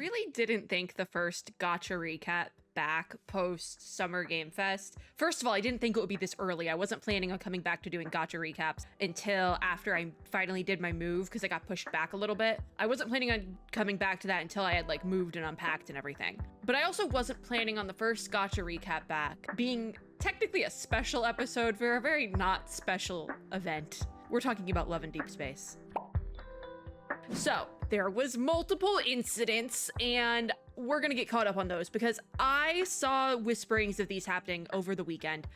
really didn't think the first gacha recap back post Summer Game Fest. First of all, I didn't think it would be this early. I wasn't planning on coming back to doing gacha recaps until after I finally did my move, because I got pushed back a little bit. I wasn't planning on coming back to that until I had like moved and unpacked and everything. But I also wasn't planning on the first gacha recap back being technically a special episode for a very not special event. We're talking about Love and Deepspace. So there was multiple incidents, and we're gonna get caught up on those because I saw whisperings of these happening over the weekend.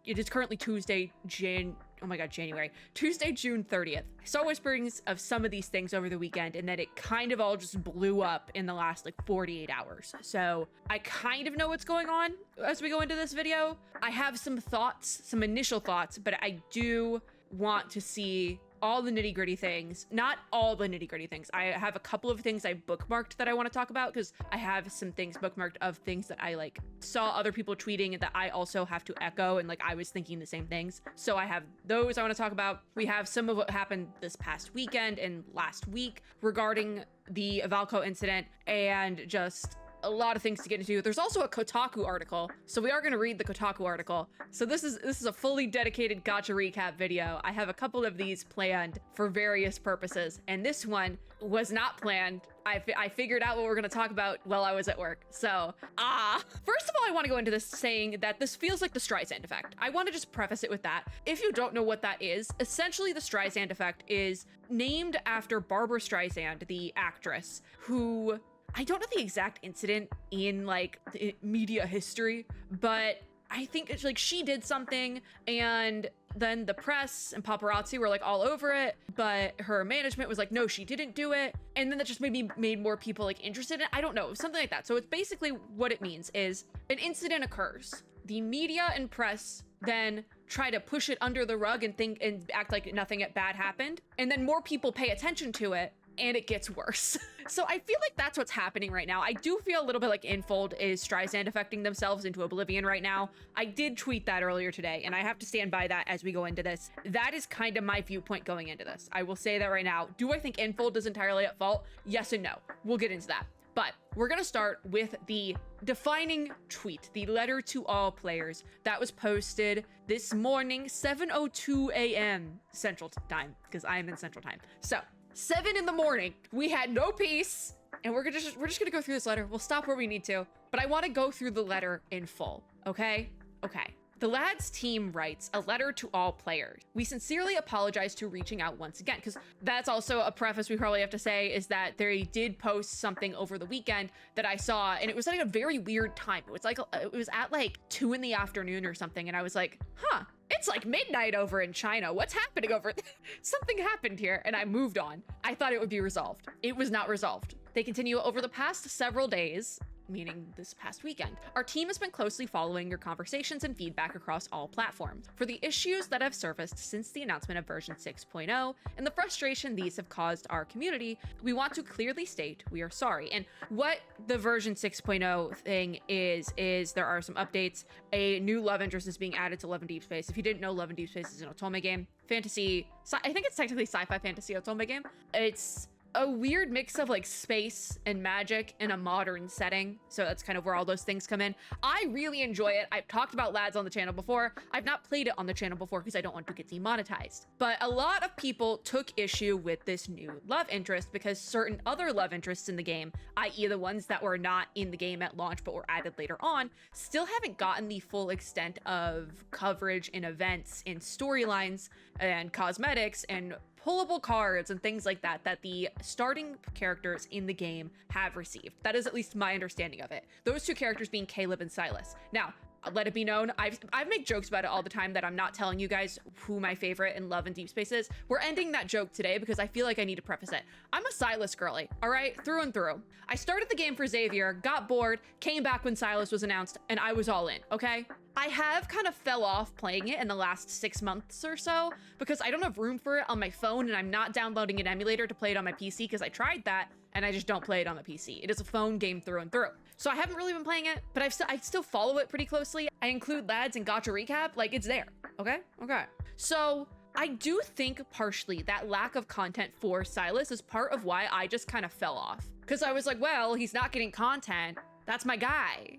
It is currently Tuesday, June 30th. I saw whisperings of some of these things over the weekend, and then it kind of all just blew up in the last like 48 hours. So I kind of know what's going on as we go into this video. I have some thoughts, some initial thoughts, but I do want to see all the nitty gritty things, not all the nitty gritty things. I have a couple of things I bookmarked that I want to talk about because I have some things bookmarked of things that I like saw other people tweeting and that I also have to echo, and like I was thinking the same things. So I have those I want to talk about. We have some of what happened this past weekend and last week regarding the Valko incident, and just a lot of things to get into. There's also a Kotaku article, so we are going to read the Kotaku article. So this is a fully dedicated gacha recap video. I have a couple of these planned for various purposes, and this one was not planned. I figured out what we're going to talk about while I was at work. So, first of all, I want to go into this saying that this feels like the Streisand effect. I want to just preface it with that. If you don't know what that is, essentially the Streisand effect is named after Barbara Streisand, the actress, who I don't know the exact incident in like media history, but I think it's like she did something and then the press and paparazzi were like all over it, but her management was like, no, she didn't do it. And then that just made more people like interested in it. I don't know, something like that. So it's basically what it means is an incident occurs. The media and press then try to push it under the rug and think and act like nothing bad happened. And then more people pay attention to it, and it gets worse. So I feel like that's what's happening right now. I do feel a little bit like Infold is Streisand affecting themselves into oblivion right now. I did tweet that earlier today, and I have to stand by that as we go into this. That is kind of my viewpoint going into this. I will say that right now. Do I think Infold is entirely at fault? Yes and no. We'll get into that. But we're gonna start with the defining tweet, the letter to all players that was posted this morning, 7:02 a.m. Central Time, because I am in Central Time. So 7 in the morning, we had no peace, and we're just gonna go through this letter. We'll stop where we need to, but I want to go through the letter in full, okay? Okay. The Lads team writes a letter to all players. We sincerely apologize to reaching out once again, because that's also a preface we probably have to say is that they did post something over the weekend that I saw, and it was like a very weird time. It was at like 2 in the afternoon or something, and I was like, huh, it's like midnight over in China. What's happening over there? Something happened here, and I moved on. I thought it would be resolved. It was not resolved. They continue over the past several days, meaning this past weekend. Our team has been closely following your conversations and feedback across all platforms for the issues that have surfaced since the announcement of version 6.0 and the frustration these have caused our community. We want to clearly state we are sorry. And what the version 6.0 thing is there are some updates. A new love interest is being added to Love and Deepspace. If you didn't know, Love and Deepspace is an otome game. I think it's technically sci-fi fantasy otome game. It's a weird mix of like space and magic in a modern setting. So that's kind of where all those things come in. I really enjoy it. I've talked about Lads on the channel before. I've not played it on the channel before because I don't want to get demonetized. But a lot of people took issue with this new love interest because certain other love interests in the game, i.e. the ones that were not in the game at launch but were added later on, still haven't gotten the full extent of coverage in events, in storylines, and cosmetics, and pullable cards and things like that the starting characters in the game have received. That is at least my understanding of it. Those two characters being Caleb and Silas. Now, let it be known, I've made jokes about it all the time that I'm not telling you guys who my favorite in Love and Deepspace is. We're ending that joke today because I feel like I need to preface it. I'm a Silas girly, all right? Through and through. I started the game for Xavier, got bored, came back when Silas was announced, and I was all in, okay? I have kind of fell off playing it in the last 6 months or so because I don't have room for it on my phone, and I'm not downloading an emulator to play it on my PC because I tried that and I just don't play it on the PC. It is a phone game through and through. So I haven't really been playing it, but I still follow it pretty closely. I include Lads and Gacha Recap, like it's there, okay? Okay. So I do think partially that lack of content for Silas is part of why I just kind of fell off. Because I was like, well, he's not getting content. That's my guy.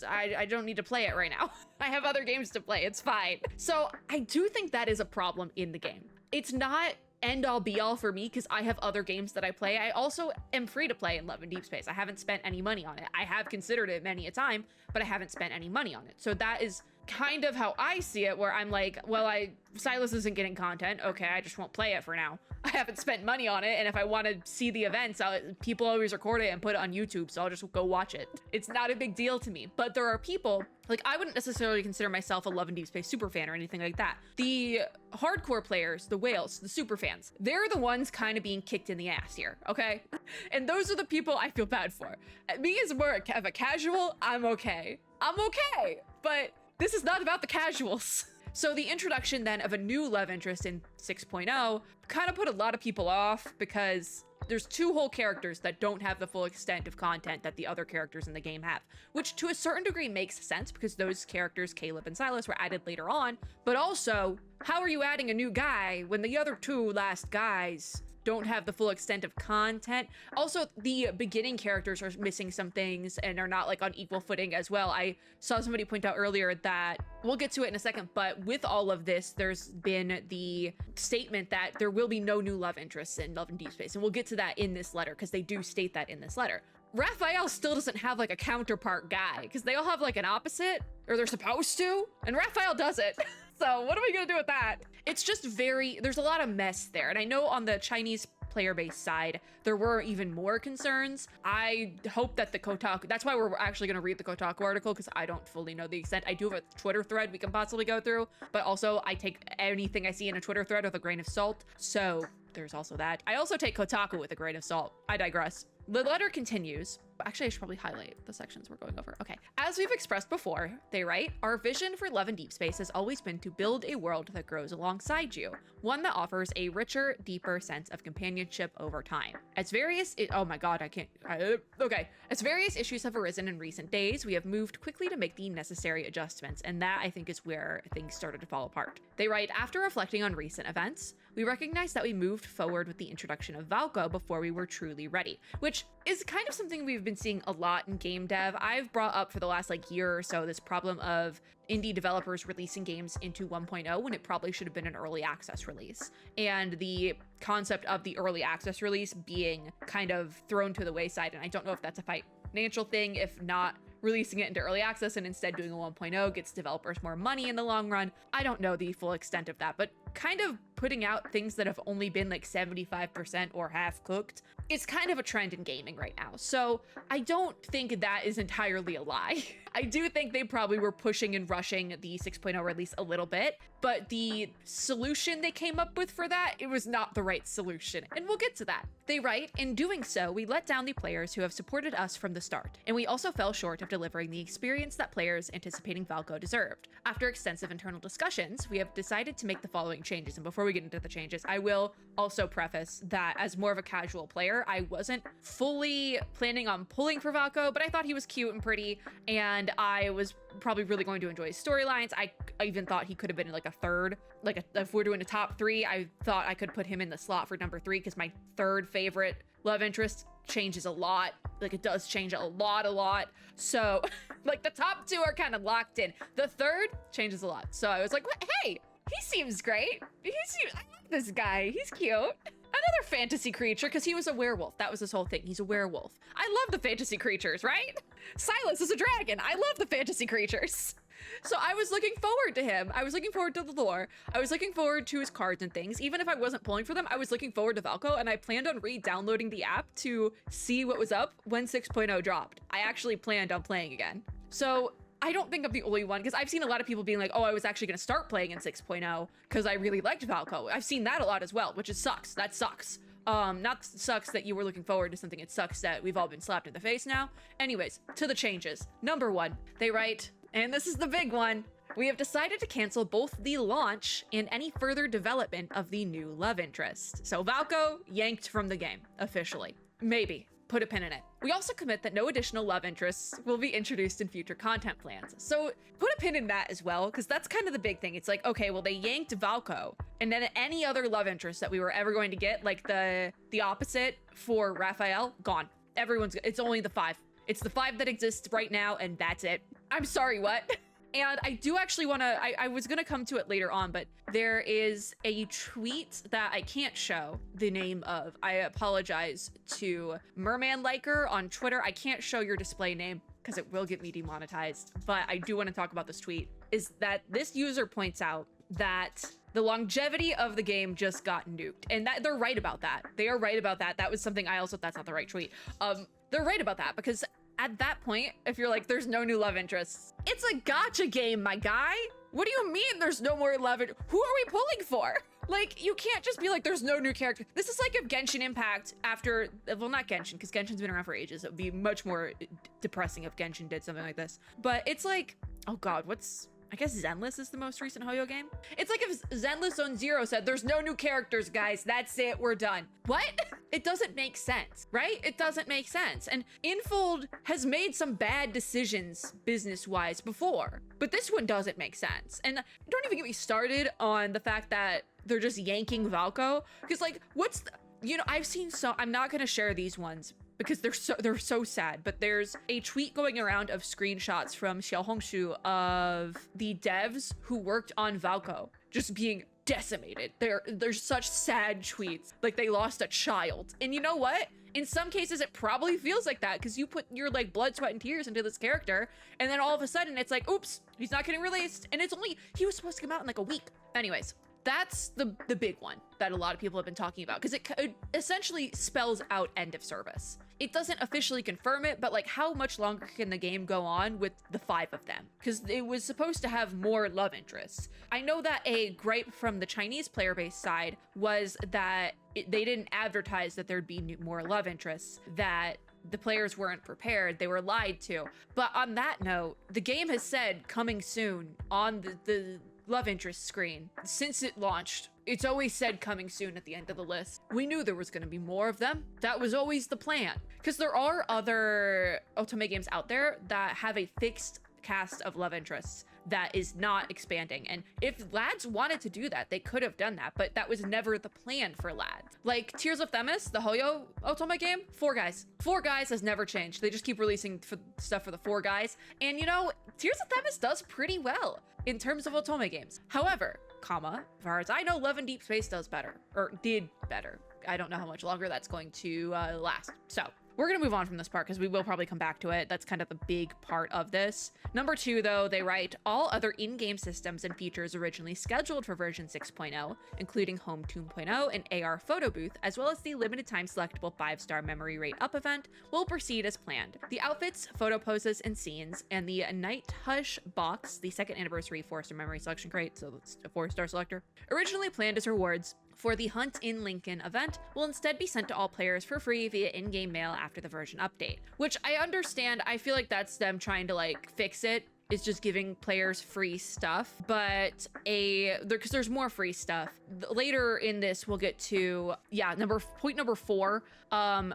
I don't need to play it right now. I have other games to play. It's fine. So I do think that is a problem in the game. It's not end all be all for me because I have other games that I play. I also am free to play in Love and Deepspace. I haven't spent any money on it. I have considered it many a time, but I haven't spent any money on it. So that is kind of how I see it, where I'm like, well, Silas isn't getting content. Okay, I just won't play it for now. I haven't spent money on it, and if I want to see the events, people always record it and put it on YouTube, so I'll just go watch it. It's not a big deal to me, but there are people, like I wouldn't necessarily consider myself a Love and Deepspace super fan or anything like that. The hardcore players, the whales, the super fans, they're the ones kind of being kicked in the ass here, okay? And those are the people I feel bad for. Me as more of a casual, I'm okay. But this is not about the casuals. So the introduction then of a new love interest in 6.0 kind of put a lot of people off because there's two whole characters that don't have the full extent of content that the other characters in the game have, which to a certain degree makes sense because those characters, Caleb and Silas, were added later on. But also, how are you adding a new guy when the other two last guys don't have the full extent of content? Also, the beginning characters are missing some things and are not like on equal footing as well. I saw somebody point out earlier that, we'll get to it in a second, but with all of this, there's been the statement that there will be no new love interests in Love and Deepspace, and we'll get to that in this letter because they do state that in this letter. Raphael still doesn't have like a counterpart guy because they all have like an opposite, or they're supposed to, and Raphael doesn't. So what are we gonna do with that? It's just there's a lot of mess there. And I know on the Chinese player base side, there were even more concerns. I hope that the Kotaku, that's why we're actually gonna read the Kotaku article because I don't fully know the extent. I do have a Twitter thread we can possibly go through, but also I take anything I see in a Twitter thread with a grain of salt. So there's also that. I also take Kotaku with a grain of salt. I digress. The letter continues. Actually, I should probably highlight the sections we're going over. Okay. As we've expressed before, they write, our vision for Love and Deepspace has always been to build a world that grows alongside you, one that offers a richer, deeper sense of companionship over time. As various issues have arisen in recent days, we have moved quickly to make the necessary adjustments, and that I think is where things started to fall apart. They write, after reflecting on recent events, we recognize that we moved forward with the introduction of Valko before we were truly ready, which is kind of something we've been seeing a lot in game dev. I've brought up for the last year or so this problem of indie developers releasing games into 1.0 when it probably should have been an early access release. And the concept of the early access release being kind of thrown to the wayside. And I don't know if that's a financial thing, if not releasing it into early access and instead doing a 1.0 gets developers more money in the long run. I don't know the full extent of that, but kind of putting out things that have only been 75% or half cooked is kind of a trend in gaming right now. So I don't think that is entirely a lie. I do think they probably were pushing and rushing the 6.0 release a little bit, but the solution they came up with for that, it was not the right solution. And we'll get to that. They write, in doing so, we let down the players who have supported us from the start, and we also fell short of delivering the experience that players anticipating Valko deserved. After extensive internal discussions, we have decided to make the following changes. And before we get into the changes, I will also preface that as more of a casual player, I wasn't fully planning on pulling for Valko, but I thought he was cute and pretty, and I was probably really going to enjoy his storylines. I even thought he could have been in a third. If we're doing a top 3, I thought I could put him in the slot for number 3 because my third favorite love interest changes a lot. It does change a lot. So the top 2 are kind of locked in. The third changes a lot. So I was like, hey, he seems great. I like this guy. He's cute. Another fantasy creature, because he was a werewolf. That was his whole thing. He's a werewolf. I love the fantasy creatures, right? Silas is a dragon. I love the fantasy creatures. So I was looking forward to him. I was looking forward to the lore. I was looking forward to his cards and things. Even if I wasn't pulling for them, I was looking forward to Valko, and I planned on re-downloading the app to see what was up when 6.0 dropped. I actually planned on playing again. So I don't think I'm the only one, because I've seen a lot of people being like, oh, I was actually going to start playing in 6.0 because I really liked Valko. I've seen that a lot as well, which sucks. That sucks. Not sucks that you were looking forward to something. It sucks that we've all been slapped in the face now. Anyways, to the changes. Number 1, they write, and this is the big one, we have decided to cancel both the launch and any further development of the new love interest. So Valko yanked from the game, officially. Maybe. Put a pin in it. We also commit that no additional love interests will be introduced in future content plans. So put a pin in that as well, because that's kind of the big thing. It's like, okay, well, they yanked Valko, and then any other love interest that we were ever going to get, like the opposite for Raphael, gone. It's only the 5. It's the 5 that exists right now, and that's it. I'm sorry, what? And I do actually want to, I was going to come to it later on, but there is a tweet that I can't show the name of. I apologize to Merman Liker on Twitter. I can't show your display name because it will get me demonetized, but I do want to talk about this tweet. Is that this user points out that the longevity of the game just got nuked, and that they're right about that. They are right about that. That was something I also, that's not the right tweet. They're right about that, because at that point, if you're like, there's no new love interests, it's a gacha game, my guy. What do you mean there's no more love? Who are we pulling for? Like, you can't just be like, there's no new character. This is like if Genshin Impact after, well, not Genshin, because Genshin's been around for ages. It would be much more depressing if Genshin did something like this. But it's like, oh God, I guess Zenless is the most recent Hoyo game. It's like if Zenless on Zero said, there's no new characters, guys. That's it, we're done. What? It doesn't make sense, right? It doesn't make sense. And Infold has made some bad decisions business-wise before, but this one doesn't make sense. And don't even get me started on the fact that they're just yanking Valko, because like, I've seen I'm not gonna share these ones because they're so sad, but there's a tweet going around of screenshots from Xiaohongshu of the devs who worked on Valko just being decimated. They're such sad tweets, like they lost a child. And you know what? In some cases, it probably feels like that because you put your like blood, sweat, and tears into this character, and then all of a sudden it's like, oops, he's not getting released, and he was supposed to come out in like a week. Anyways, that's the big one that a lot of people have been talking about, because it essentially spells out end of service. It doesn't officially confirm it, but like, how much longer can the game go on with the 5 of them? Because it was supposed to have more love interests. I know that a gripe from the Chinese player base side was that they didn't advertise that there'd be more love interests, that the players weren't prepared, they were lied to. But on that note, the game has said coming soon on the love interest screen. Since it launched, it's always said coming soon at the end of the list. We knew there was going to be more of them. That was always the plan. Because there are other otome games out there that have a fixed cast of love interests that is not expanding. And if lads wanted to do that, they could have done that, but that was never the plan for lads. Like Tears of Themis, the Hoyo otome game, 4 guys. 4 guys has never changed. They just keep releasing stuff for the 4 guys. And you know, Tears of Themis does pretty well in terms of otome games. However, as far as I know, Love and Deepspace does better, or did better. I don't know how much longer that's going to last. So we're going to move on from this part because we will probably come back to it. That's kind of the big part of this. Number 2, though, they write, all other in-game systems and features originally scheduled for version 6.0, including Home 2.0 and AR Photo Booth, as well as the limited time selectable 5-star memory rate up event, will proceed as planned. The outfits, photo poses, and scenes, and the Night Hush box, the 2nd anniversary 4-star memory selection crate, so it's a 4-star selector, originally planned as rewards for the Hunt in Lincoln event, will instead be sent to all players for free via in-game mail after the version update. Which I understand, I feel like that's them trying to like fix it. It's just giving players free stuff, but because there's more free stuff. Later in this, we'll get to, point number 4,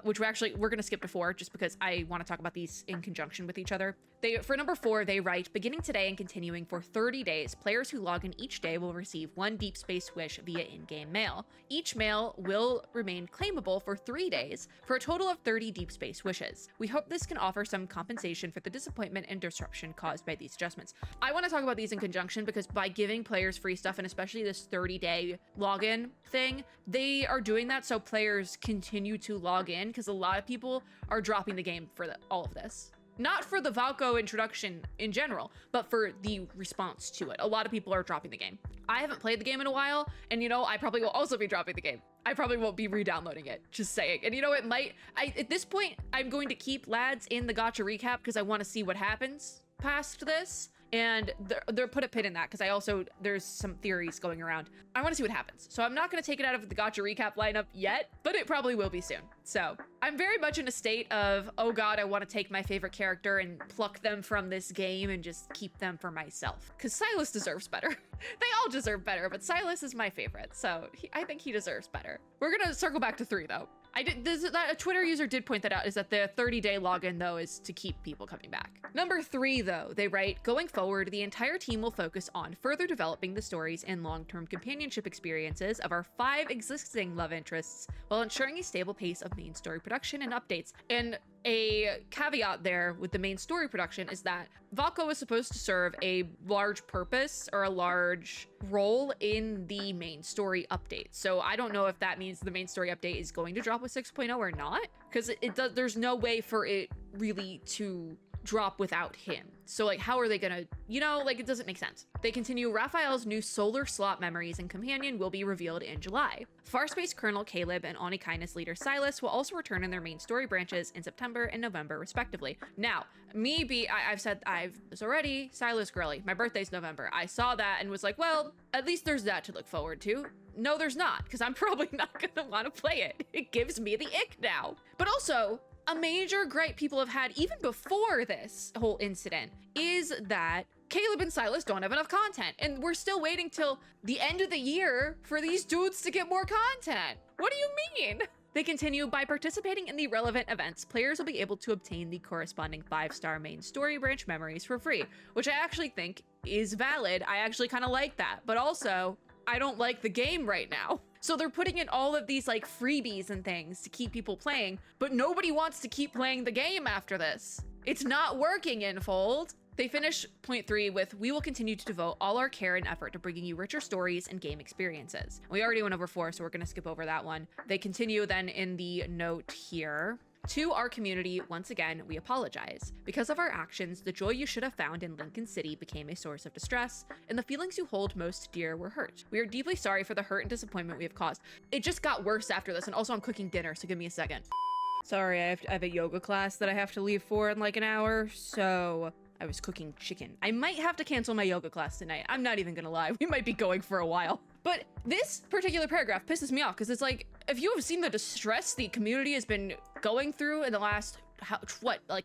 which we're gonna skip to 4 just because I want to talk about these in conjunction with each other. For number 4, they write, beginning today and continuing for 30 days, players who log in each day will receive 1 Deep Space wish via in-game mail. Each mail will remain claimable for 3 days for a total of 30 Deep Space wishes. We hope this can offer some compensation for the disappointment and disruption caused by these adjustments. I want to talk about these in conjunction because by giving players free stuff, and especially this 30-day login thing, they are doing that so players continue to log in, because a lot of people are dropping the game for all of this. Not for the Valko introduction in general, but for the response to it. A lot of people are dropping the game. I haven't played the game in a while, and you know, I probably will also be dropping the game. I probably won't be re-downloading it, just saying. And you know, at this point, I'm going to keep lads in the gacha recap because I want to see what happens past this. And they're put a pin in that because there's some theories going around. I want to see what happens. So I'm not going to take it out of the gacha recap lineup yet, but it probably will be soon. So I'm very much in a state of, oh God, I want to take my favorite character and pluck them from this game and just keep them for myself. Because Silas deserves better. They all deserve better, but Silas is my favorite. So I think he deserves better. We're going to circle back to 3 though. A Twitter user did point that out, is that the 30-day login, though, is to keep people coming back. Number 3, though, they write, going forward, the entire team will focus on further developing the stories and long-term companionship experiences of our 5 existing love interests while ensuring a stable pace of main story production and updates. And a caveat there with the main story production is that Valko is supposed to serve a large purpose or a large role in the main story update. So I don't know if that means the main story update is going to drop with 6.0 or not, because there's no way for it really to drop without him. So like, how are they gonna, it doesn't make sense. They continue, Raphael's new solar slot memories and companion will be revealed in July. Farspace Colonel Caleb and Onikainis leader Silas will also return in their main story branches in September and November respectively. Now, I've said this already, Silas girly, my birthday's November. I saw that and was like, well, at least there's that to look forward to. No, there's not, because I'm probably not gonna want to play it. It gives me the ick now. But also, a major gripe people have had even before this whole incident is that Caleb and Silas don't have enough content, and we're still waiting till the end of the year for these dudes to get more content. What do you mean? They continue, by participating in the relevant events, players will be able to obtain the corresponding 5-star main story branch memories for free, which I actually think is valid. I actually kind of like that, but also I don't like the game right now. So they're putting in all of these like freebies and things to keep people playing, but nobody wants to keep playing the game after this. It's not working, Infold. They finish point 3 with, we will continue to devote all our care and effort to bringing you richer stories and game experiences. We already went over 4, so we're gonna skip over that one. They continue then in the note here. To our community, once again, we apologize. Because of our actions, the joy you should have found in Lincoln City became a source of distress, and the feelings you hold most dear were hurt. We are deeply sorry for the hurt and disappointment we have caused. It just got worse after this, and also I'm cooking dinner, so give me a second. Sorry, I have a yoga class that I have to leave for in like an hour, so I was cooking chicken. I might have to cancel my yoga class tonight. I'm not even gonna lie. We might be going for a while. But this particular paragraph pisses me off because it's like, if you have seen the distress the community has been going through in the last,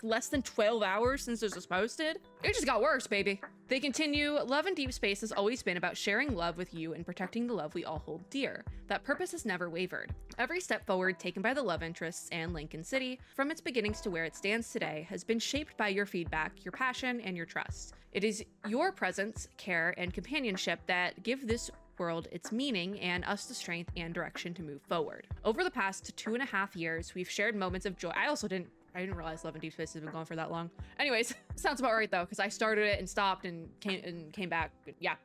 less than 12 hours since this was posted, it just got worse, baby. They continue, Love and Deepspace has always been about sharing love with you and protecting the love we all hold dear. That purpose has never wavered. Every step forward taken by the love interests and Lincoln City, from its beginnings to where it stands today, has been shaped by your feedback, your passion, and your trust. It is your presence, care, and companionship that give this world its meaning and us the strength and direction to move forward. Over the past 2.5 years, we've shared moments of joy. I didn't realize Love and Deepspace has been going for that long. Anyways, sounds about right though, because I started it and stopped and came back. Yeah.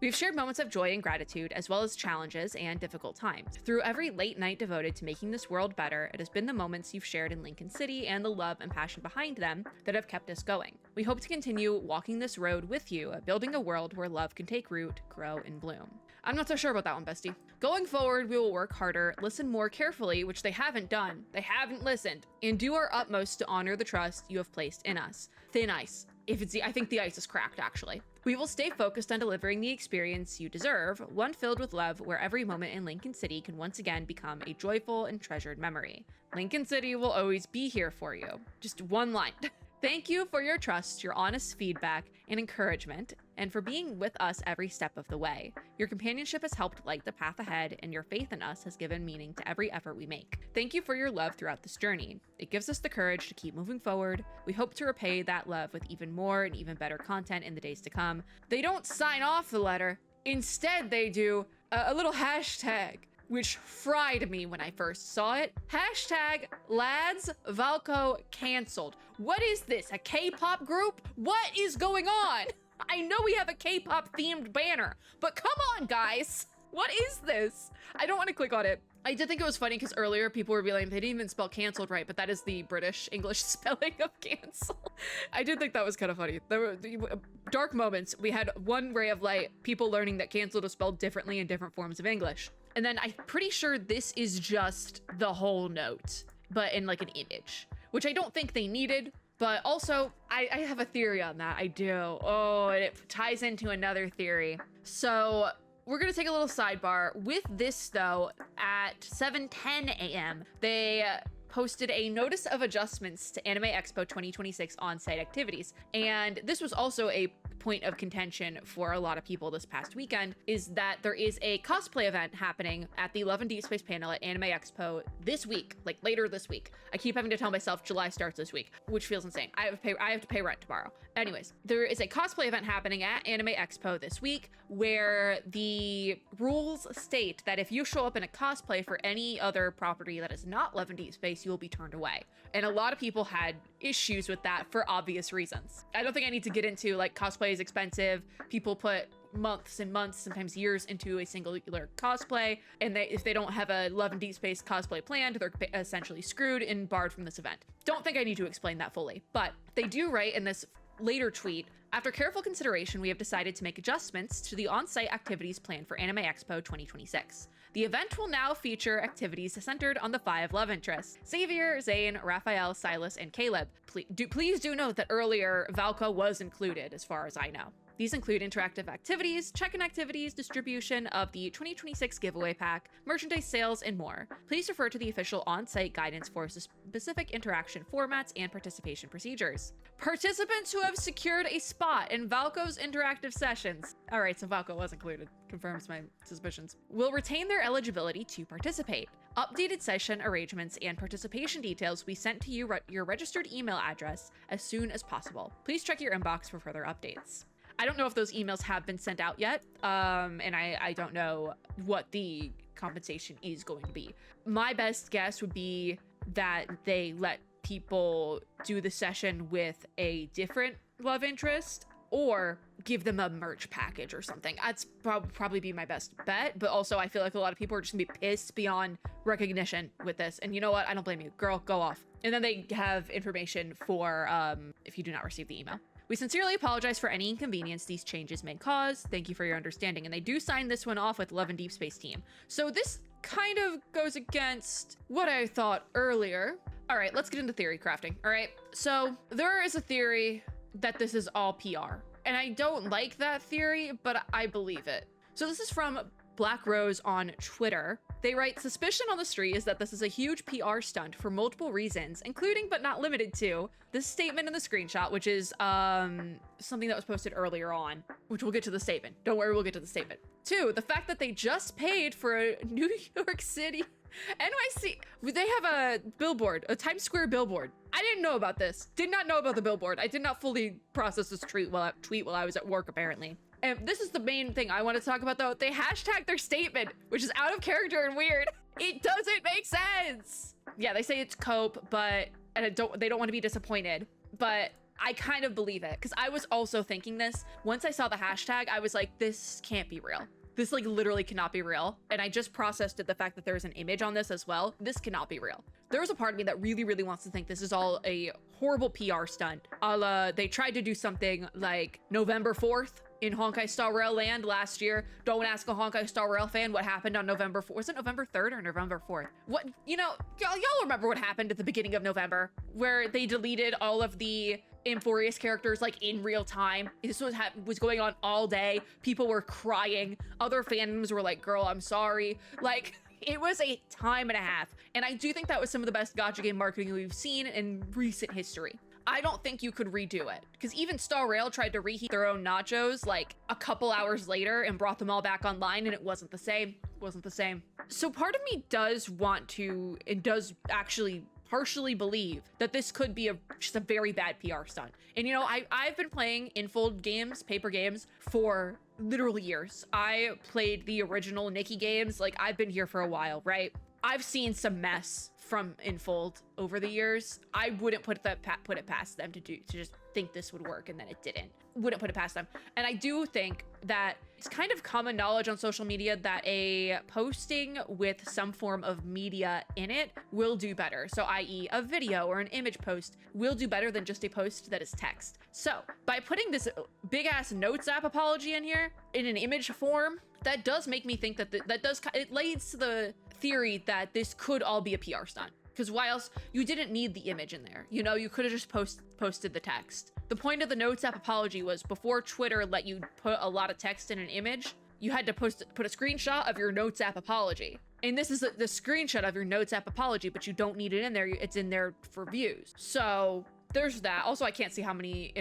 We've shared moments of joy and gratitude, as well as challenges and difficult times. Through every late night devoted to making this world better, it has been the moments you've shared in Lincoln City and the love and passion behind them that have kept us going. We hope to continue walking this road with you, building a world where love can take root, grow, and bloom. I'm not so sure about that one, bestie. Going forward, we will work harder, listen more carefully, which they haven't done. They haven't listened, and do our utmost to honor the trust you have placed in us. Thin ice. I think the ice is cracked, actually. We will stay focused on delivering the experience you deserve, one filled with love where every moment in Lincoln City can once again become a joyful and treasured memory. Lincoln City will always be here for you. Just one line. Thank you for your trust, your honest feedback, and encouragement, and for being with us every step of the way. Your companionship has helped light the path ahead, and your faith in us has given meaning to every effort we make. Thank you for your love throughout this journey. It gives us the courage to keep moving forward. We hope to repay that love with even more and even better content in the days to come. They don't sign off the letter. Instead, they do a little hashtag, which fried me when I first saw it. Hashtag lads Valko canceled. What is this, a K-pop group? What is going on? I know we have a K-pop themed banner, but come on, guys. What is this? I don't want to click on it. I did think it was funny because earlier people were being like, they didn't even spell canceled right, but that is the British English spelling of cancel. I did think that was kind of funny. There were dark moments. We had one ray of light, people learning that canceled is spelled differently in different forms of English. And then I'm pretty sure this is just the whole note, but in like an image, which I don't think they needed. But also, I have a theory on that. I do. Oh, and it ties into another theory. So we're going to take a little sidebar. With this, though, at 7:10 a.m., they posted a notice of adjustments to Anime Expo 2026 on-site activities. And this was also a point of contention for a lot of people this past weekend is that there is a cosplay event happening at the Love and Deepspace panel at Anime Expo this week, like later this week. I keep having to tell myself July starts this week, which feels insane. I have to pay rent tomorrow. Anyways, there is a cosplay event happening at Anime Expo this week where the rules state that if you show up in a cosplay for any other property that is not Love and Deepspace, you will be turned away. And a lot of people had issues with that for obvious reasons. I don't think I need to get into like cosplay is expensive. People put months and months, sometimes years into a singular cosplay, and if they don't have a Love and Deepspace cosplay planned, they're essentially screwed and barred from this event. Don't think I need to explain that fully, but they do write in this later tweet, after careful consideration, we have decided to make adjustments to the on-site activities planned for Anime Expo 2026. The event will now feature activities centered on the 5 love interests: Xavier, Zane, Raphael, Silas, and Caleb. Please do note that earlier Valko was included, as far as I know. These include interactive activities, check-in activities, distribution of the 2026 giveaway pack, merchandise sales, and more. Please refer to the official on-site guidance for specific interaction formats and participation procedures. Participants who have secured a spot in Valko's interactive sessions. All right, so Valko was included. Confirms my suspicions. Will retain their eligibility to participate. Updated session arrangements and participation details will be sent to you your registered email address as soon as possible. Please check your inbox for further updates. I don't know if those emails have been sent out yet, and I don't know what the compensation is going to be. My best guess would be that they let people do the session with a different love interest or give them a merch package or something. That's probably be my best bet, but also I feel like a lot of people are just gonna be pissed beyond recognition with this. And you know what? I don't blame you. Girl, go off. And then they have information for if you do not receive the email. We sincerely apologize for any inconvenience these changes may cause. Thank you for your understanding. And they do sign this one off with Love and Deepspace team. So this kind of goes against what I thought earlier. All right, let's get into theory crafting. All right, so there is a theory that this is all PR. And I don't like that theory, but I believe it. So this is from Black Rose on Twitter. They write, suspicion on the street is that this is a huge PR stunt for multiple reasons, including but not limited to this statement in the screenshot, which is something that was posted earlier on, which we'll get to the statement. Don't worry, we'll get to the statement. 2, the fact that they just paid for a New York City NYC, they have a billboard, a Times Square billboard. I didn't know about this. Did not know about the billboard. I did not fully process this tweet while I was at work, apparently. And this is the main thing I want to talk about, though. They hashtag their statement, which is out of character and weird. It doesn't make sense. Yeah, they say it's cope, but they don't want to be disappointed. But I kind of believe it, because I was also thinking this. Once I saw the hashtag, I was like, this can't be real. This like literally cannot be real. And I just processed it, the fact that there's an image on this as well. This cannot be real. There's a part of me that really, really wants to think this is all a horrible PR stunt. They tried to do something like November 4th in Honkai Star Rail land last year. Don't ask a Honkai Star Rail fan what happened on November 4th. Was it November 3rd or November 4th? What, you know, y'all remember what happened at the beginning of November, where they deleted all of the Amphorius characters like in real time. This was going on all day. People were crying. Other fandoms were like, girl, I'm sorry. Like, it was a time and a half. And I do think that was some of the best gacha game marketing we've seen in recent history. I don't think you could redo it, because even Star Rail tried to reheat their own nachos like a couple hours later and brought them all back online, and it wasn't the same. It wasn't the same. So part of me does want to, and does actually partially believe that this could be just a very bad PR stunt. And you know, I've been playing Infold games, paper games, for literally years. I played the original Nikki games. Like, I've been here for a while, right? I've seen some mess from Infold over the years. I wouldn't put it past them to just think this would work, and then it didn't. Wouldn't put it past them. And I do think that it's kind of common knowledge on social media that a posting with some form of media in it will do better. So i.e. a video or an image post will do better than just a post that is text. So by putting this big ass notes app apology in here in an image form, that does make me think that it leads to the theory that this could all be a PR stunt. Because why else? You didn't need the image in there. You know, you could have just posted the text. The point of the Notes app apology was before Twitter let you put a lot of text in an image, you had to put a screenshot of your Notes app apology. And this is the screenshot of your Notes app apology, but you don't need it in there. It's in there for views. So there's that. Also, I can't see how many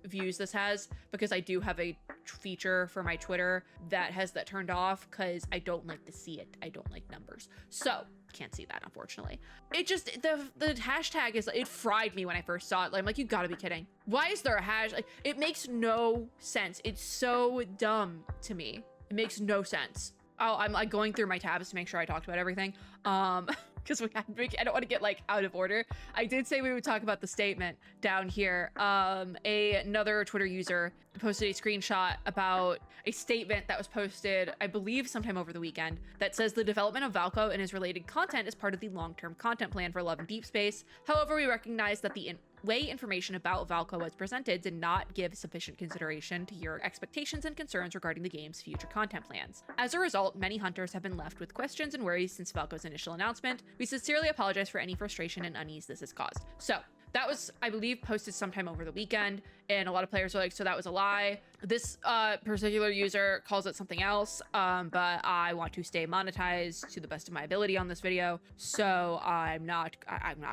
views this has, because I do have a feature for my Twitter that has that turned off because I don't like to see it. I don't like numbers. So can't see that, unfortunately. It just, the hashtag is, it fried me when I first saw it. Like, I'm like, you gotta be kidding. Why is there a hash? Like, it makes no sense. It's so dumb to me. It makes no sense. Oh, I'm like going through my tabs to make sure I talked about everything. Because I don't want to get like out of order. I did say we would talk about the statement down here. Another Twitter user posted a screenshot about a statement that was posted, I believe sometime over the weekend, that says the development of Valko and his related content is part of the long-term content plan for Love and Deepspace. However, we recognize that the way information about Valko was presented did not give sufficient consideration to your expectations and concerns regarding the game's future content plans. As a result, many hunters have been left with questions and worries since Valko's initial announcement. We sincerely apologize for any frustration and unease this has caused. So that was, I believe, posted sometime over the weekend, and a lot of players are like, so that was a lie. This particular user calls it something else, but I want to stay monetized to the best of my ability on this video, so I'm not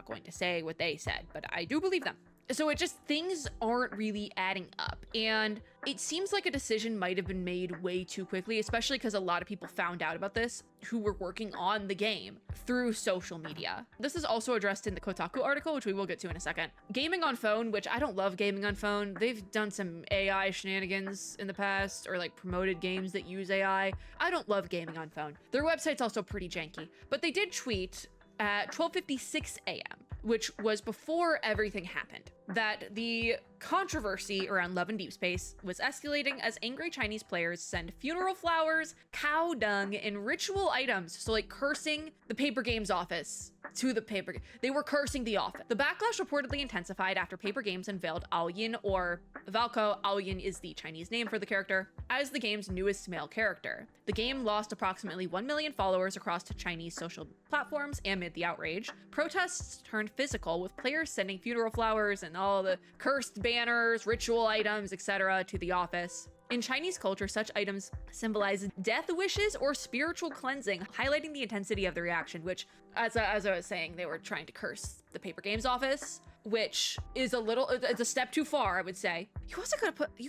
going to say what they said, but I do believe them. So it just, things aren't really adding up, and it seems like a decision might have been made way too quickly, especially because a lot of people found out about this who were working on the game through social media. This is also addressed in the Kotaku article, which we will get to in a second. Gaming on phone, which I don't love gaming on phone. They've done some AI shenanigans in the past, or like promoted games that use AI. I don't love gaming on phone. Their website's also pretty janky, but they did tweet at 12:56 a.m., which was before everything happened, that the controversy around Love and Deepspace was escalating as angry Chinese players send funeral flowers, cow dung, and ritual items, so like cursing the Paper Games office to the paper. They were cursing the office. The backlash reportedly intensified after Paper Games unveiled Aoyin, or Valko. Aoyin is the Chinese name for the character, as the game's newest male character. The game lost approximately 1 million followers across Chinese social platforms amid the outrage. Protests turned physical, with players sending funeral flowers and all the cursed banners, ritual items, etc. to the office. In Chinese culture, such items symbolize death wishes or spiritual cleansing, highlighting the intensity of the reaction, which, as I was saying, they were trying to curse the Paper Games office, which is it's a step too far, I would say. You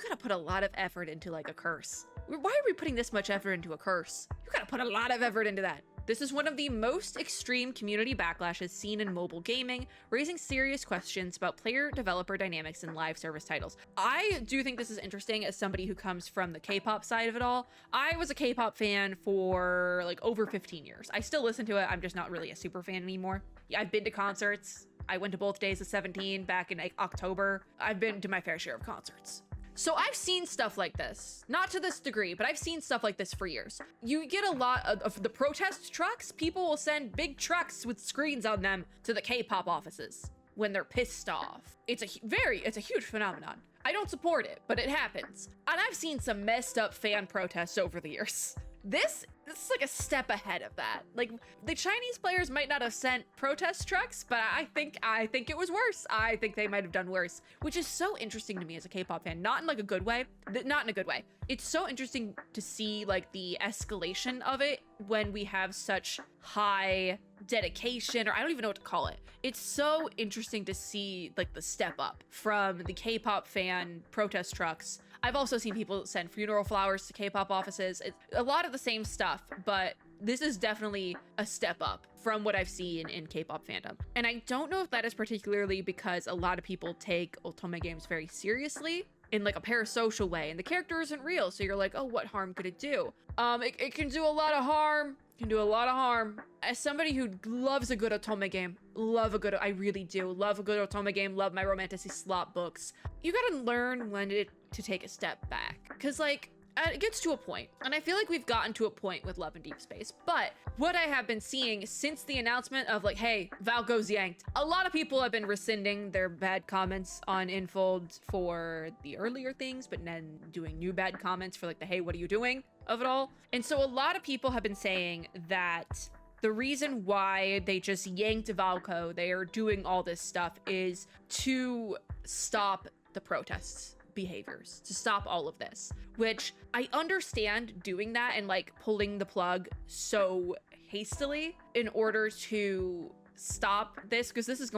gotta put a lot of effort into like a curse. Why are we putting this much effort into a curse? You gotta put a lot of effort into that. This is one of the most extreme community backlashes seen in mobile gaming, raising serious questions about player-developer dynamics in live service titles. I do think this is interesting as somebody who comes from the K-pop side of it all. I was a K-pop fan for like over 15 years. I still listen to it, I'm just not really a super fan anymore. I've been to concerts. I went to both Days of 17 back in like October. I've been to my fair share of concerts. So I've seen stuff like this, not to this degree, but I've seen stuff like this for years. You get a lot of the protest trucks. People will send big trucks with screens on them to the K-pop offices when they're pissed off. It's a huge phenomenon. I don't support it, but it happens. And I've seen some messed up fan protests over the years. This is like a step ahead of that. Like, the Chinese players might not have sent protest trucks, but I think it was worse. I think they might have done worse, which is so interesting to me as a K-pop fan. Not in like a good way, not in a good way. It's so interesting to see like the escalation of it when we have such high dedication, or I don't even know what to call it. It's so interesting to see like the step up from the K-pop fan protest trucks. I've also seen people send funeral flowers to K-pop offices. It's a lot of the same stuff, but this is definitely a step up from what I've seen in K-pop fandom. And I don't know if that is particularly because a lot of people take otome games very seriously in like a parasocial way, and the character isn't real, so you're like, oh, what harm could it do? It can do a lot of harm. Can do a lot of harm. As somebody who loves a good otome game, I really do love a good otome game, love my romantasy slot books, you gotta learn when to take a step back. Cause like, it gets to a point, and I feel like we've gotten to a point with Love and Deepspace, but what I have been seeing since the announcement of like, hey, Valko's yanked, a lot of people have been rescinding their bad comments on Infold for the earlier things, but then doing new bad comments for like the, hey, what are you doing of it all? And so a lot of people have been saying that the reason why they just yanked Valko, they are doing all this stuff, is to stop the protests behaviors, to stop all of this, which I understand doing that and like pulling the plug so hastily in order to stop this, because this is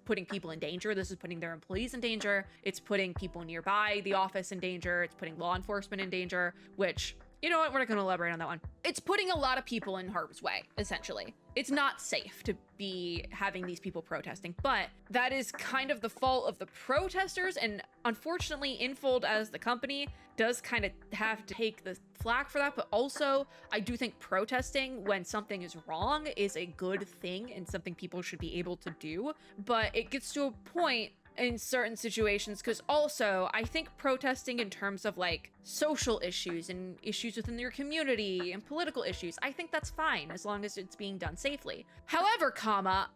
putting people in danger. This is putting their employees in danger. It's putting people nearby the office in danger. It's putting law enforcement in danger, which, you know what, we're not going to elaborate on that one. It's putting a lot of people in harm's way, essentially. It's not safe to be having these people protesting, but that is kind of the fault of the protesters, and unfortunately, Infold as the company does kind of have to take the flack for that, but also, I do think protesting when something is wrong is a good thing and something people should be able to do, but it gets to a point in certain situations, because also I think protesting in terms of like social issues and issues within your community and political issues, I think that's fine as long as it's being done safely. However,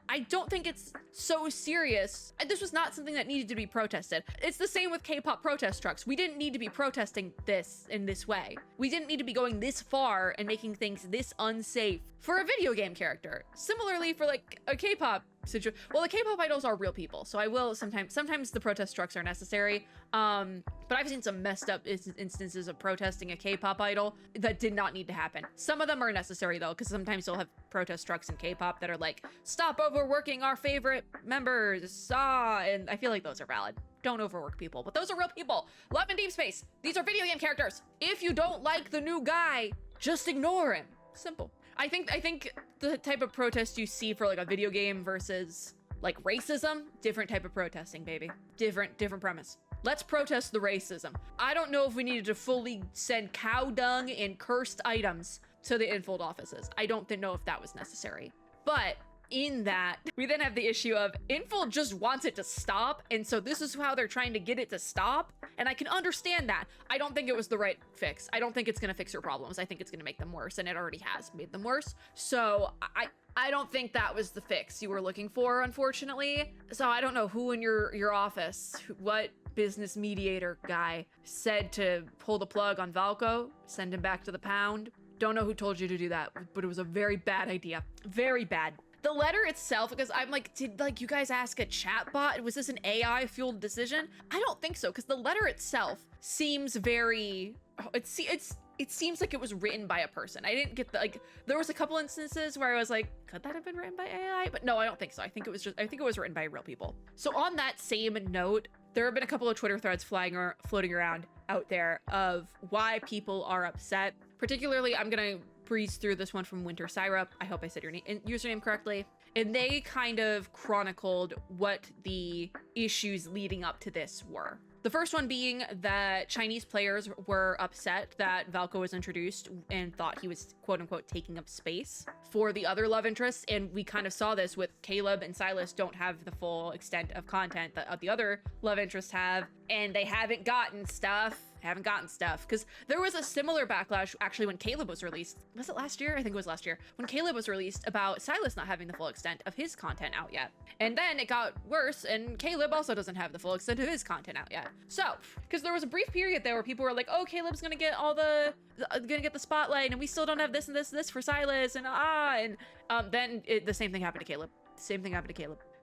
I don't think it's so serious. This was not something that needed to be protested. It's the same with K-pop protest trucks. We didn't need to be protesting this in this way. We didn't need to be going this far and making things this unsafe for a video game character. Similarly for like a K-pop situation. Well, the K-pop idols are real people, so I will sometimes the protest trucks are necessary. But I've seen some messed up instances of protesting a K-pop idol that did not need to happen. Some of them are necessary though, because sometimes you'll have protest trucks in K-pop that are like, stop overworking our favorite members, and I feel like those are valid. Don't overwork people, but those are real people. Love and Deepspace, these are video game characters. If you don't like the new guy, just ignore him. Simple. I think the type of protest you see for like a video game versus like racism, different type of protesting, baby. Different premise. Let's protest the racism. I don't know if we needed to fully send cow dung and cursed items to the Infold offices. I don't know if that was necessary. But in that, we then have the issue of Infold just wants it to stop, and so this is how they're trying to get it to stop, and I can understand that. I don't think it was the right fix. I don't think it's gonna fix your problems. I think it's gonna make them worse, and it already has made them worse. So I don't think that was the fix you were looking for, unfortunately. So I don't know who in your office, what business mediator guy said to pull the plug on Valko, send him back to the pound. Don't know who told you to do that, but it was a very bad idea. Very bad. The letter itself, because I'm like, did like you guys ask a chatbot? Was this an AI fueled decision? I don't think so, because the letter itself seems very, it seems like it was written by a person. I didn't get the, like, there was a couple instances where I was like, could that have been written by AI? But no, I don't think so. I think it was written by real people. So on that same note, there have been a couple of Twitter threads floating around out there of why people are upset. Particularly, I'm gonna breeze through this one from Winter Syrup. I hope I said your username correctly. And they kind of chronicled what the issues leading up to this were. The first one being that Chinese players were upset that Valko was introduced and thought he was quote unquote taking up space for the other love interests. And we kind of saw this with Caleb and Silas don't have the full extent of content that the other love interests have, and they haven't gotten stuff, because there was a similar backlash actually when Caleb was released. Was it last year? I think it was last year when Caleb was released about Silas not having the full extent of his content out yet. And then it got worse and Caleb also doesn't have the full extent of his content out yet. So, because there was a brief period there where people were like, oh, Caleb's gonna get gonna get the spotlight and we still don't have this and this for Silas and then the same thing happened to Caleb.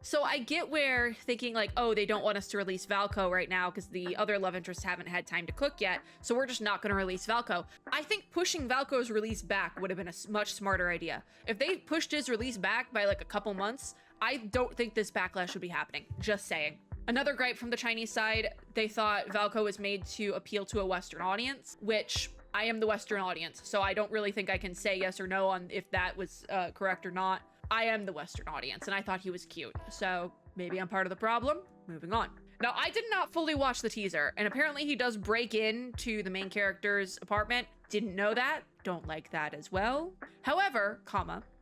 So I get where thinking like, oh, they don't want us to release Valko right now because the other love interests haven't had time to cook yet, so we're just not going to release Valko. I think pushing Valko's release back would have been a much smarter idea. If they pushed his release back by like a couple months, I don't think this backlash would be happening. Just saying. Another gripe from the Chinese side, they thought Valko was made to appeal to a Western audience, which I am the Western audience, so I don't really think I can say yes or no on if that was correct or not. I am the Western audience, and I thought he was cute, so maybe I'm part of the problem. Moving on. Now, I did not fully watch the teaser, and apparently he does break into the main character's apartment. Didn't know that. Don't like that as well. However,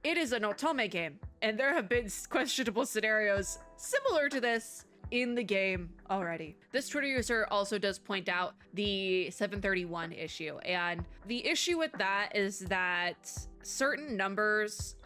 it is an otome game, and there have been questionable scenarios similar to this in the game already. This Twitter user also does point out the 731 issue, and the issue with that is that certain numbers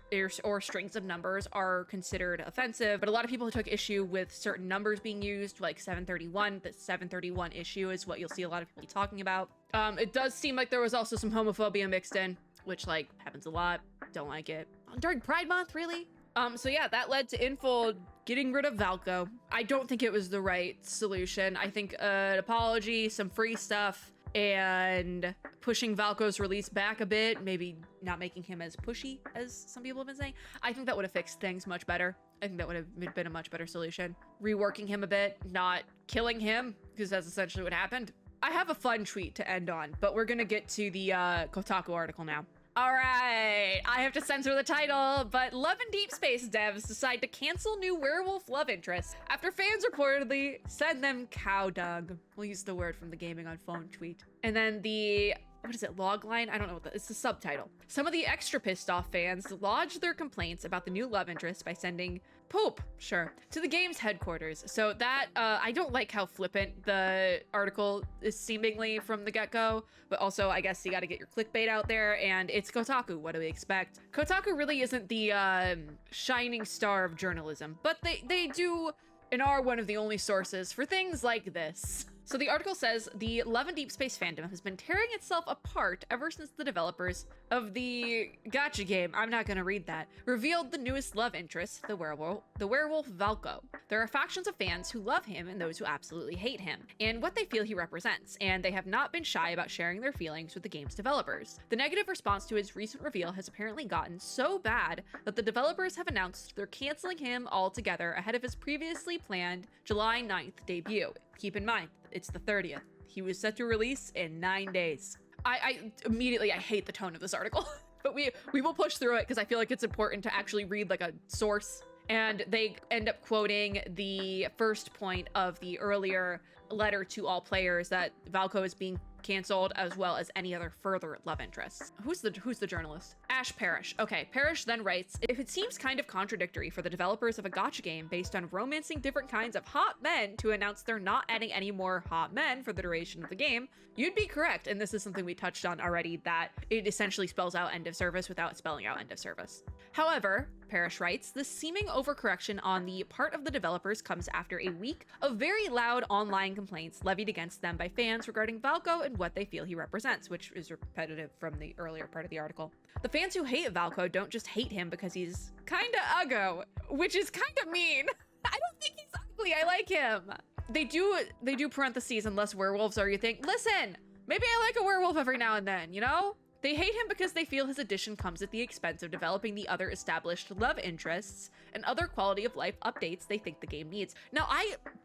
or strings of numbers are considered offensive, but a lot of people took issue with certain numbers being used, like 731. The 731 issue is what you'll see a lot of people talking about. It does seem like there was also some homophobia mixed in, which like happens a lot. Don't like it. During Pride Month, really? So yeah, that led to Infold getting rid of Valko. I don't think it was the right solution. I think an apology, some free stuff, and pushing Valko's release back a bit, maybe not making him as pushy as some people have been saying. I think that would have fixed things much better. I think that would have been a much better solution. Reworking him a bit, not killing him, because that's essentially what happened. I have a fun tweet to end on, but we're gonna get to the Kotaku article now. All right, I have to censor the title, but Love and Deepspace devs decide to cancel new werewolf love interest after fans reportedly send them cow dung. We'll use the word from the Gaming on Phone tweet. And then the, what is it, log line? I don't know what that, it's the subtitle. Some of the extra pissed off fans lodged their complaints about the new love interest by sending poop, sure, to the game's headquarters. So that, I don't like how flippant the article is seemingly from the get-go, but also I guess you gotta get your clickbait out there, and it's Kotaku, what do we expect? Kotaku really isn't the shining star of journalism, but they do and are one of the only sources for things like this. So the article says the Love and Deepspace fandom has been tearing itself apart ever since the developers of the gacha game, I'm not gonna read that, revealed the newest love interest, the werewolf Valko. There are factions of fans who love him and those who absolutely hate him, and what they feel he represents, and they have not been shy about sharing their feelings with the game's developers. The negative response to his recent reveal has apparently gotten so bad that the developers have announced they're canceling him altogether ahead of his previously planned July 9th debut. Keep in mind, it's the 30th. He was set to release in 9 days. I immediately, I hate the tone of this article, but we will push through it because I feel like it's important to actually read like a source. And they end up quoting the first point of the earlier letter to all players that Valko is being canceled, as well as any other further love interests. Who's the journalist? Ash Parrish. Okay, Parrish then writes, if it seems kind of contradictory for the developers of a gacha game based on romancing different kinds of hot men to announce they're not adding any more hot men for the duration of the game, you'd be correct, and this is something we touched on already, that it essentially spells out end of service without spelling out end of service. However, Parrish writes, this seeming overcorrection on the part of the developers comes after a week of very loud online complaints levied against them by fans regarding Valko and what they feel he represents, which is repetitive from the earlier part of the article. The fans who hate Valko don't just hate him because he's kinda uggo, which is kinda mean. I don't think he's ugly, I like him. They do parentheses unless werewolves are, you think, listen, maybe I like a werewolf every now and then, you know? They hate him because they feel his addition comes at the expense of developing the other established love interests and other quality of life updates they think the game needs. Now,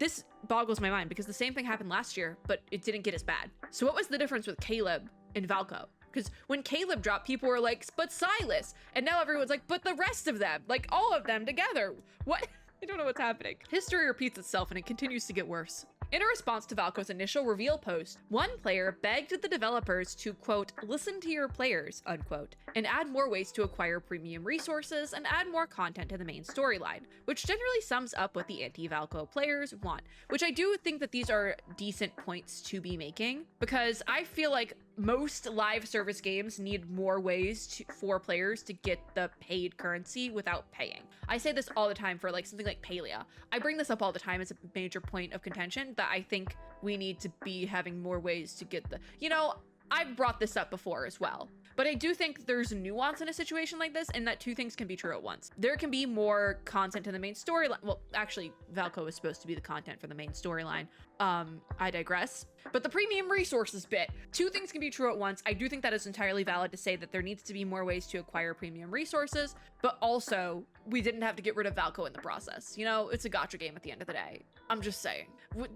this boggles my mind because the same thing happened last year, but it didn't get as bad. So what was the difference with Caleb and Valko? Because when Caleb dropped, people were like, but Silas, and now everyone's like, but the rest of them, like all of them together. What? I don't know what's happening. History repeats itself and it continues to get worse. In a response to Valko's initial reveal post, one player begged the developers to, quote, listen to your players, unquote, and add more ways to acquire premium resources and add more content to the main storyline, which generally sums up what the anti-Valko players want, which I do think that these are decent points to be making, because I feel like most live service games need more ways for players to get the paid currency without paying. I say this all the time for like something like Palia. I bring this up all the time as a major point of contention that I think we need to be having more ways to get the, you know, I've brought this up before as well. But I do think there's nuance in a situation like this, and that two things can be true at once. There can be more content in the main storyline. Well, actually, Valko is supposed to be the content for the main storyline. I digress. But the premium resources bit, two things can be true at once. I do think that is entirely valid to say that there needs to be more ways to acquire premium resources, but also we didn't have to get rid of Valko in the process. You know, it's a gacha game at the end of the day. I'm just saying.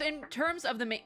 In terms of the main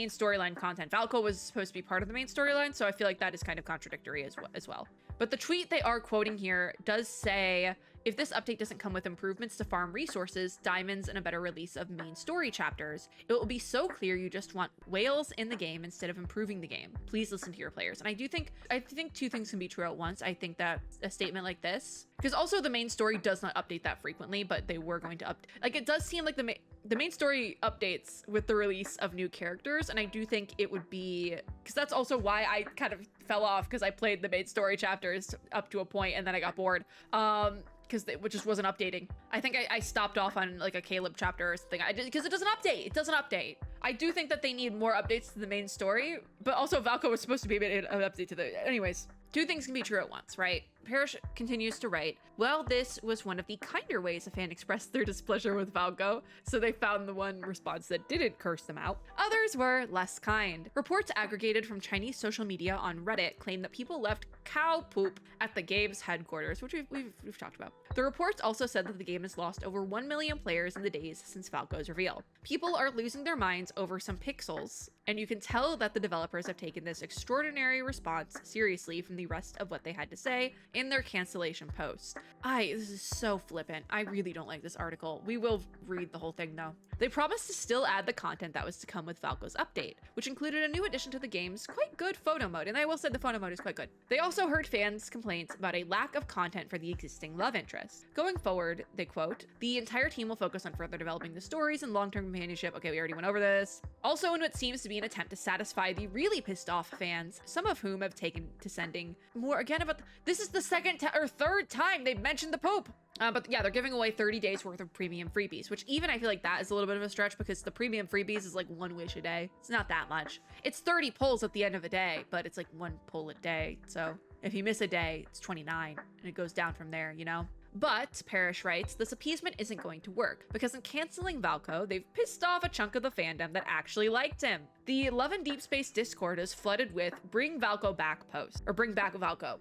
storyline content, Valko was supposed to be part of the main storyline, so I feel like that is kind of contradictory as well. But the tweet they are quoting here does say, if this update doesn't come with improvements to farm resources, diamonds, and a better release of main story chapters, it will be so clear you just want whales in the game instead of improving the game. Please listen to your players. And I think two things can be true at once. I think that a statement like this, because also the main story does not update that frequently, but they were going to like, it does seem like the main story updates with the release of new characters, and I do think it would be, because that's also why I kind of fell off, because I played the main story chapters up to a point and then I got bored. Because it just wasn't updating. I think I stopped off on like a Caleb chapter or something. I did because it doesn't update. It doesn't update. I do think that they need more updates to the main story, but also Valko was supposed to be an update to the. Anyways, two things can be true at once, right? Parrish continues to write, well, this was one of the kinder ways a fan expressed their displeasure with Valko, so they found the one response that didn't curse them out. Others were less kind. Reports aggregated from Chinese social media on Reddit claim that people left cow poop at the game's headquarters, which we've talked about. The reports also said that the game has lost over 1 million players in the days since Valko's reveal. People are losing their minds over some pixels, and you can tell that the developers have taken this extraordinary response seriously from the rest of what they had to say in their cancellation post. This is so flippant. I really don't like this article. We will read the whole thing though. They promised to still add the content that was to come with Valko's update, which included a new addition to the game's quite good photo mode, and I will say the photo mode is quite good. They also heard fans' complaints about a lack of content for the existing love interest. Going forward, they quote, the entire team will focus on further developing the stories and long-term companionship. Okay, we already went over this. Also, in what seems to be an attempt to satisfy the really pissed off fans, some of whom have taken to sending more again about this is the second or third time they've mentioned the Pope. But yeah, they're giving away 30 days worth of premium freebies, which even I feel like that is a little bit of a stretch because the premium freebies is like 1 wish a day. It's not that much. It's 30 pulls at the end of a day, but it's like 1 pull a day. So if you miss a day, it's 29 and it goes down from there, you know? But, Parrish writes, this appeasement isn't going to work, because in canceling Valko, they've pissed off a chunk of the fandom that actually liked him. The Love and Deepspace Discord is flooded with bring Valko back posts, or bring back Valko.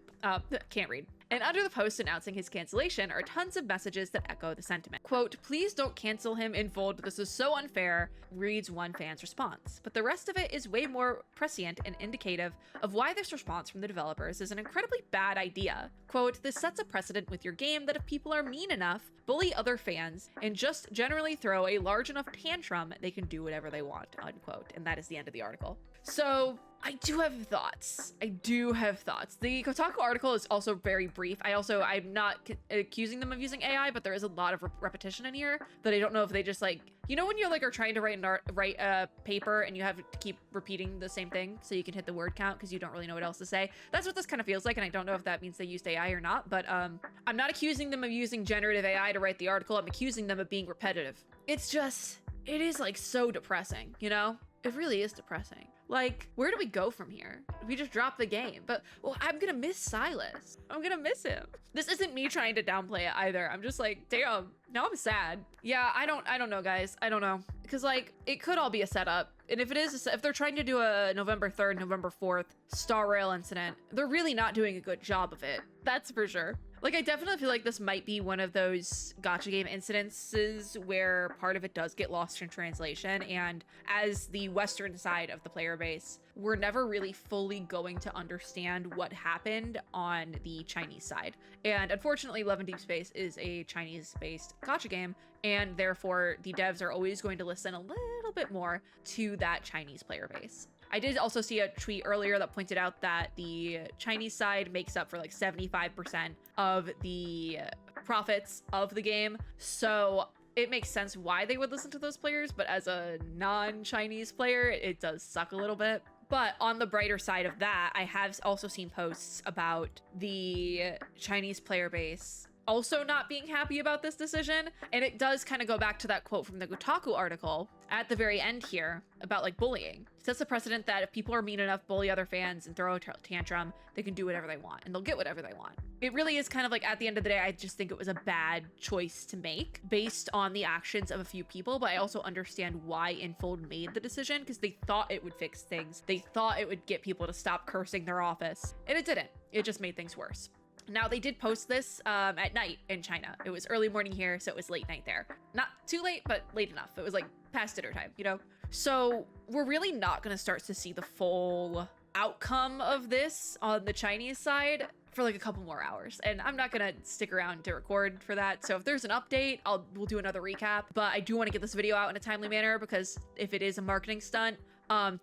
Can't read. And under the post announcing his cancellation are tons of messages that echo the sentiment. Quote, please don't cancel him in full, this is so unfair, reads one fan's response. But the rest of it is way more prescient and indicative of why this response from the developers is an incredibly bad idea. Quote, this sets a precedent with your game that if people are mean enough, bully other fans, and just generally throw a large enough tantrum, they can do whatever they want, unquote. And that is the end of the article. So I do have thoughts. The Kotaku article is also very brief. I'm not accusing them of using AI, but there is a lot of repetition in here that I don't know if they just like, you know, when you're like are trying to write a paper and you have to keep repeating the same thing so you can hit the word count because you don't really know what else to say. That's what this kind of feels like, and I don't know if that means they used AI or not, but I'm not accusing them of using generative AI to write the article. I'm accusing them of being repetitive. It is like so depressing, you know? It really is depressing. Like, where do we go from here? We just drop the game, but well, I'm gonna miss Silas. I'm gonna miss him. This isn't me trying to downplay it either. I'm just like, damn, now I'm sad. Yeah, I don't know, guys. I don't know. Because like, it could all be a setup. And if it is, if they're trying to do a November 3rd, November 4th Star Rail incident, they're really not doing a good job of it. That's for sure. Like, I definitely feel like this might be one of those gacha game incidences where part of it does get lost in translation, and as the Western side of the player base, we're never really fully going to understand what happened on the Chinese side. And unfortunately, Love and Deepspace is a Chinese-based gacha game, and therefore the devs are always going to listen a little bit more to that Chinese player base. I did also see a tweet earlier that pointed out that the Chinese side makes up for like 75% of the profits of the game. So it makes sense why they would listen to those players, but as a non-Chinese player, it does suck a little bit. But on the brighter side of that, I have also seen posts about the Chinese player base also not being happy about this decision. And it does kind of go back to that quote from the Kotaku article at the very end here about like bullying. It sets a precedent that if people are mean enough, bully other fans and throw a tantrum, they can do whatever they want and they'll get whatever they want. It really is kind of like, at the end of the day, I just think it was a bad choice to make based on the actions of a few people, but I also understand why Infold made the decision because they thought it would fix things. They thought it would get people to stop cursing their office, and it didn't. It just made things worse. Now, they did post this at night in China. It was early morning here, so it was late night there. Not too late, but late enough. It was like past dinner time, you know? So we're really not going to start to see the full outcome of this on the Chinese side for like a couple more hours, and I'm not gonna stick around to record for that. So if there's an update, we'll do another recap, but I do want to get this video out in a timely manner because if it is a marketing stunt,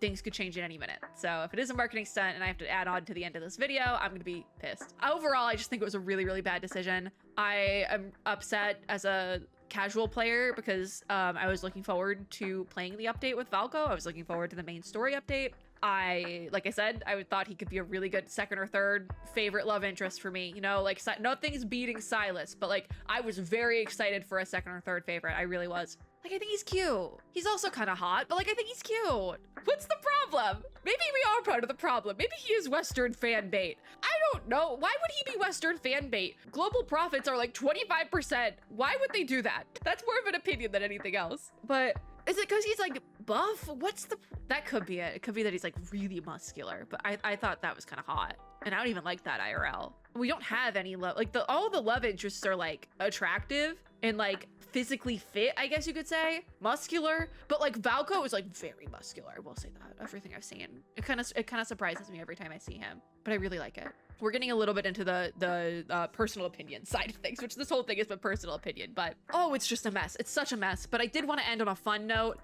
things could change in any minute. So if it is a marketing stunt and I have to add on to the end of this video, I'm gonna be pissed. Overall, I just think it was a really, really bad decision. I am upset as a casual player because I was looking forward to playing the update with Valko. I was looking forward to the main story update. Like I said, I thought he could be a really good second or third favorite love interest for me. You know, like nothing's beating Silas, but like I was very excited for a second or third favorite. I really was. Like, I think he's cute. He's also kind of hot, but like I think he's cute. What's the problem? Maybe we are part of the problem. Maybe he is Western fan bait. I don't know. Why would he be Western fan bait? Global profits are like 25%. Why would they do that? That's more of an opinion than anything else. But is it because he's like buff? That could be it. It could be that he's like really muscular, but I thought that was kind of hot. And I don't even like that IRL. We don't have any love, like all the love interests are like attractive and like physically fit, I guess you could say, muscular, but like Valko is like very muscular. I will say that. Everything I've seen, it kind of surprises me every time I see him, but I really like it. We're getting a little bit into the personal opinion side of things, which this whole thing is my personal opinion, but oh, it's just a mess. It's such a mess. But I did want to end on a fun note.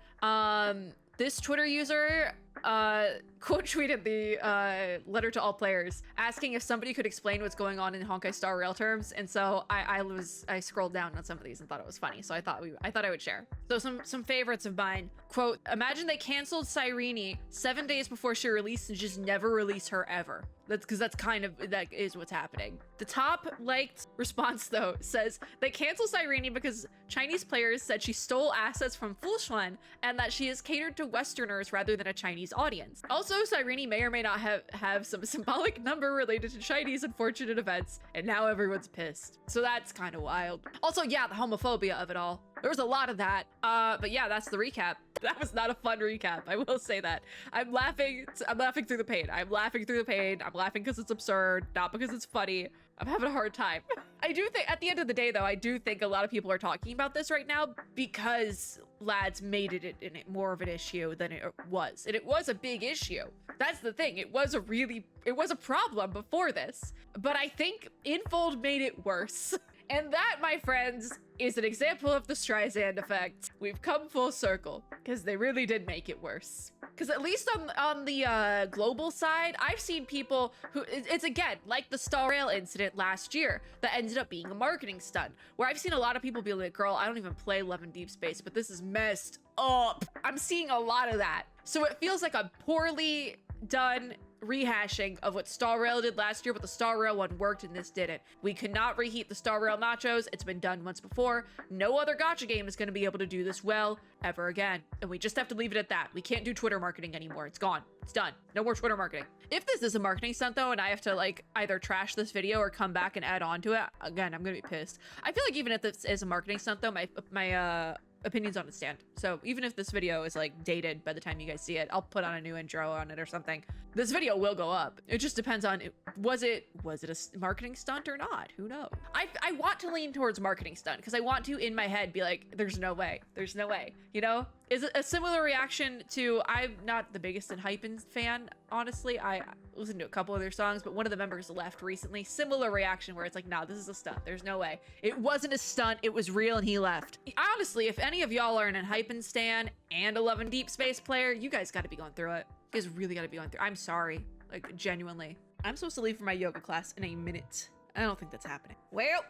This Twitter user quote tweeted the letter to all players asking if somebody could explain what's going on in Honkai Star Rail terms, and so I scrolled down on some of these and thought it was funny, so I thought I would share. So some favorites of mine. Quote, imagine they canceled Cyrene 7 days before she released and just never release her ever. That's because that is what's happening. The top liked response though says they canceled Cyrene because Chinese players said she stole assets from Fulshuan and that she is catered to Westerners rather than a Chinese audience. Also, Cyrene may or may not have some symbolic number related to Chinese unfortunate events, and now everyone's pissed. So that's kind of wild. Also, yeah, the homophobia of it all. There was a lot of that. But yeah, that's the recap. That was not a fun recap. I will say that. I'm laughing through the pain. I'm laughing through the pain. I'm laughing because it's absurd, not because it's funny. I'm having a hard time. I do think at the end of the day though, I do think a lot of people are talking about this right now because lads made it more of an issue than it was. And it was a big issue. That's the thing. It was a problem before this. But I think Infold made it worse. And that, my friends, is an example of the Streisand effect. We've come full circle because they really did make it worse. Because at least on the global side, I've seen people who, it's again, like the Star Rail incident last year that ended up being a marketing stunt, where I've seen a lot of people be like, girl, I don't even play Love and Deepspace, but this is messed up. I'm seeing a lot of that. So it feels like a poorly done rehashing of what Star Rail did last year, but the Star Rail one worked and this didn't. We could not reheat the Star Rail nachos. It's been done once before. No other gacha game is going to be able to do this well ever again. And we just have to leave it at that. We can't do Twitter marketing anymore. It's gone. It's done. No more Twitter marketing. If this is a marketing stunt though, and I have to like either trash this video or come back and add on to it, again, I'm going to be pissed. I feel like even if this is a marketing stunt though, my opinions on it stand. So even if this video is like dated by the time you guys see it, I'll put on a new intro on it or something. This video will go up. It just depends on, was it a marketing stunt or not? Who knows? I want to lean towards marketing stunt because I want to, in my head, be like, there's no way. There's no way, you know? Is it a similar reaction to, I'm not the biggest Enhypen fan, honestly. I listened to a couple of their songs, but one of the members left recently. Similar reaction where it's like, nah, this is a stunt. There's no way. It wasn't a stunt. It was real and he left. Honestly, if any of y'all are an Enhypen stan and a Love and Deepspace player, you guys got to be going through it. You guys really got to be going through. I'm sorry, like genuinely. I'm supposed to leave for my yoga class in a minute. I don't think that's happening. Well,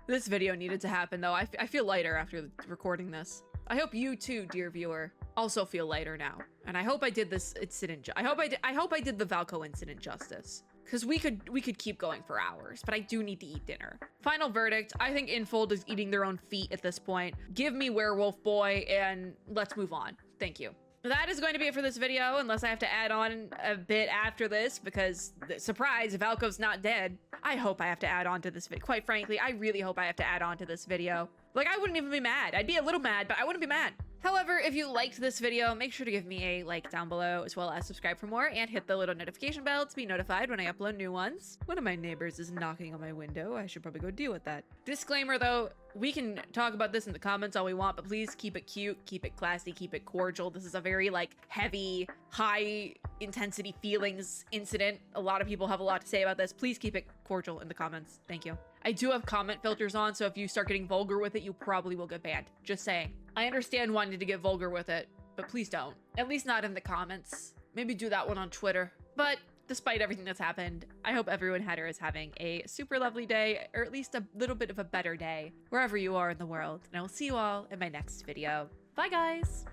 this video needed to happen though. I feel lighter after recording this. I hope you too, dear viewer, also feel lighter now. And I hope I did this incident. I hope I did the Valko incident justice. Because we could keep going for hours, but I do need to eat dinner. Final verdict, I think Infold is eating their own feet at this point. Give me Werewolf Boy and let's move on. Thank you. That is going to be it for this video, unless I have to add on a bit after this, because, surprise, Valko's not dead. I hope I have to add on to this video. Quite frankly, I really hope I have to add on to this video. Like, I wouldn't even be mad. I'd be a little mad, but I wouldn't be mad. However, if you liked this video, make sure to give me a like down below, as well as subscribe for more, and hit the little notification bell to be notified when I upload new ones. One of my neighbors is knocking on my window. I should probably go deal with that. Disclaimer though, we can talk about this in the comments all we want, but please keep it cute, keep it classy, keep it cordial. This is a very like heavy, high intensity feelings incident. A lot of people have a lot to say about this. Please keep it cordial in the comments. Thank you. I do have comment filters on, so if you start getting vulgar with it, you probably will get banned. Just saying. I understand wanting to get vulgar with it, but please don't. At least not in the comments. Maybe do that one on Twitter. But despite everything that's happened, I hope everyone here is having a super lovely day, or at least a little bit of a better day, wherever you are in the world. And I will see you all in my next video. Bye, guys!